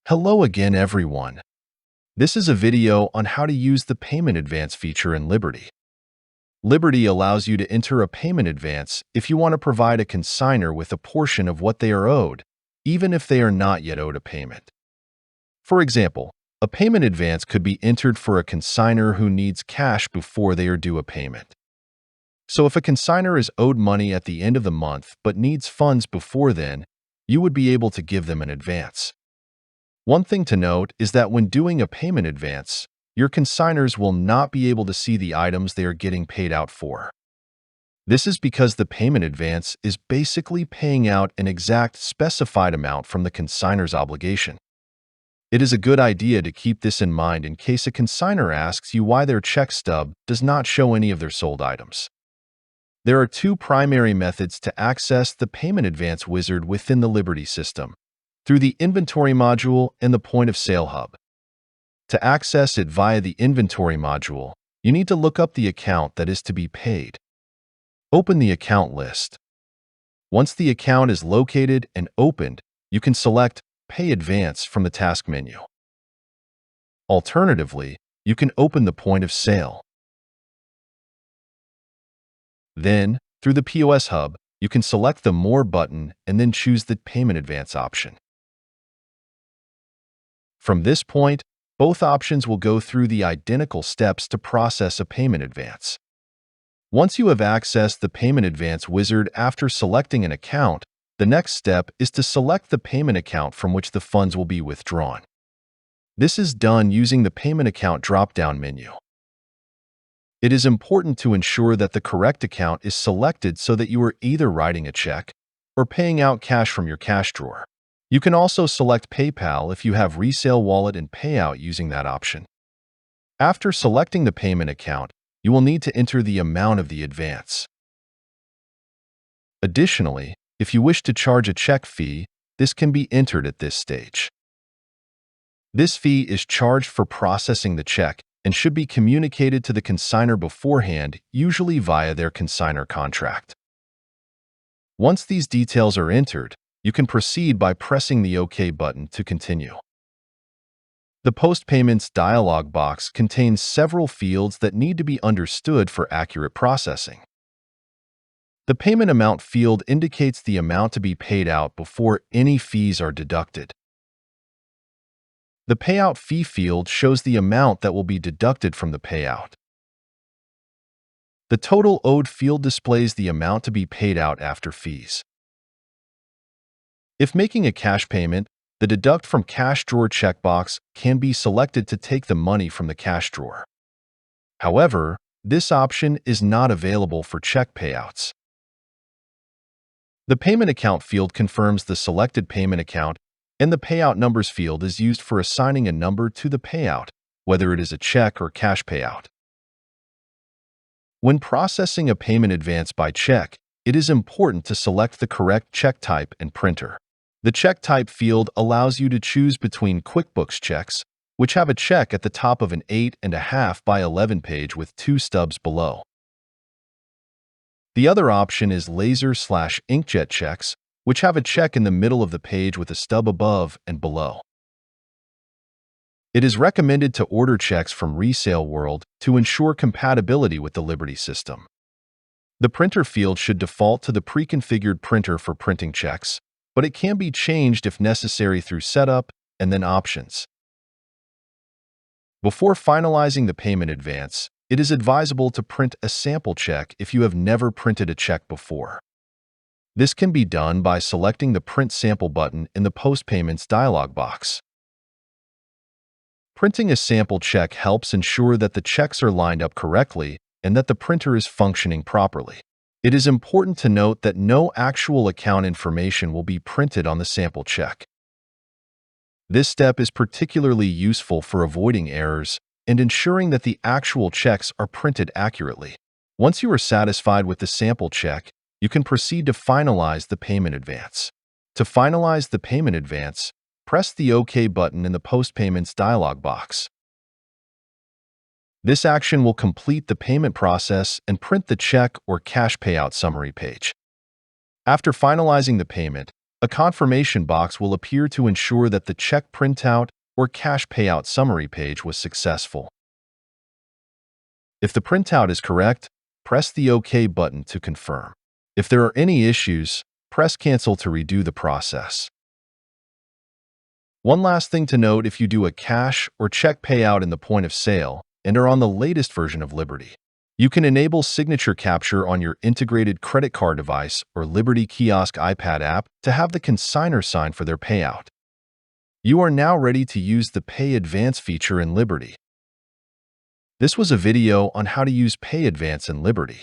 Hello again, everyone. This is a video on how to use the payment advance feature in Liberty. Liberty allows you to enter a payment advance if you want to provide a consignor with a portion of what they are owed, even if they are not yet owed a payment. For example, a payment advance could be entered for a consignor who needs cash before they are due a payment. So if a consignor is owed money at the end of the month but needs funds before then, you would be able to give them an advance. One thing to note is that when doing a payment advance, your consignors will not be able to see the items they are getting paid out for. This is because the payment advance is basically paying out an exact specified amount from the consignor's obligation. It is a good idea to keep this in mind in case a consignor asks you why their check stub does not show any of their sold items. There are two primary methods to access the payment advance wizard within the Liberty system: through the inventory module and the point of sale hub. To access it via the inventory module, you need to look up the account that is to be paid. Open the account list. Once the account is located and opened, you can select Pay Advance from the task menu. Alternatively, you can open the point of sale. Then, through the POS hub, you can select the More button and then choose the Payment Advance option. From this point, both options will go through the identical steps to process a payment advance. Once you have accessed the payment advance wizard after selecting an account, the next step is to select the payment account from which the funds will be withdrawn. This is done using the payment account drop-down menu. It is important to ensure that the correct account is selected so that you are either writing a check or paying out cash from your cash drawer. You can also select PayPal if you have Resaleworld and payout using that option. After selecting the payment account, you will need to enter the amount of the advance. Additionally, if you wish to charge a check fee, this can be entered at this stage. This fee is charged for processing the check and should be communicated to the consignor beforehand, usually via their consignor contract. Once these details are entered, you can proceed by pressing the OK button to continue. The Post Payments dialog box contains several fields that need to be understood for accurate processing. The payment amount field indicates the amount to be paid out before any fees are deducted. The payout fee field shows the amount that will be deducted from the payout. The total owed field displays the amount to be paid out after fees. If making a cash payment, the Deduct from Cash Drawer checkbox can be selected to take the money from the cash drawer. However, this option is not available for check payouts. The Payment Account field confirms the selected payment account, and the Payout Numbers field is used for assigning a number to the payout, whether it is a check or cash payout. When processing a payment advance by check, it is important to select the correct check type and printer. The check type field allows you to choose between QuickBooks checks, which have a check at the top of an 8.5 by 11 page with 2 stubs below. The other option is laser/inkjet checks, which have a check in the middle of the page with a stub above and below. It is recommended to order checks from Resaleworld to ensure compatibility with the Liberty system. The printer field should default to the pre-configured printer for printing checks, but it can be changed if necessary through Setup and then Options. Before finalizing the payment advance, it is advisable to print a sample check if you have never printed a check before. This can be done by selecting the Print Sample button in the Post Payments dialog box. Printing a sample check helps ensure that the checks are lined up correctly and that the printer is functioning properly. It is important to note that no actual account information will be printed on the sample check. This step is particularly useful for avoiding errors and ensuring that the actual checks are printed accurately. Once you are satisfied with the sample check, you can proceed to finalize the payment advance. To finalize the payment advance, press the OK button in the Post Payments dialog box. This action will complete the payment process and print the check or cash payout summary page. After finalizing the payment, A confirmation box will appear to ensure that the check printout or cash payout summary page was successful. If the printout is correct, press the OK button to confirm. If there are any issues, press Cancel to redo the process. One last thing to note: if you do a cash or check payout in the point of sale and are on the latest version of Liberty, you can enable signature capture on your integrated credit card device or Liberty Kiosk iPad app to have the consignor sign for their payout. You are now ready to use the Pay Advance feature in Liberty. This was a video on how to use Pay Advance in Liberty.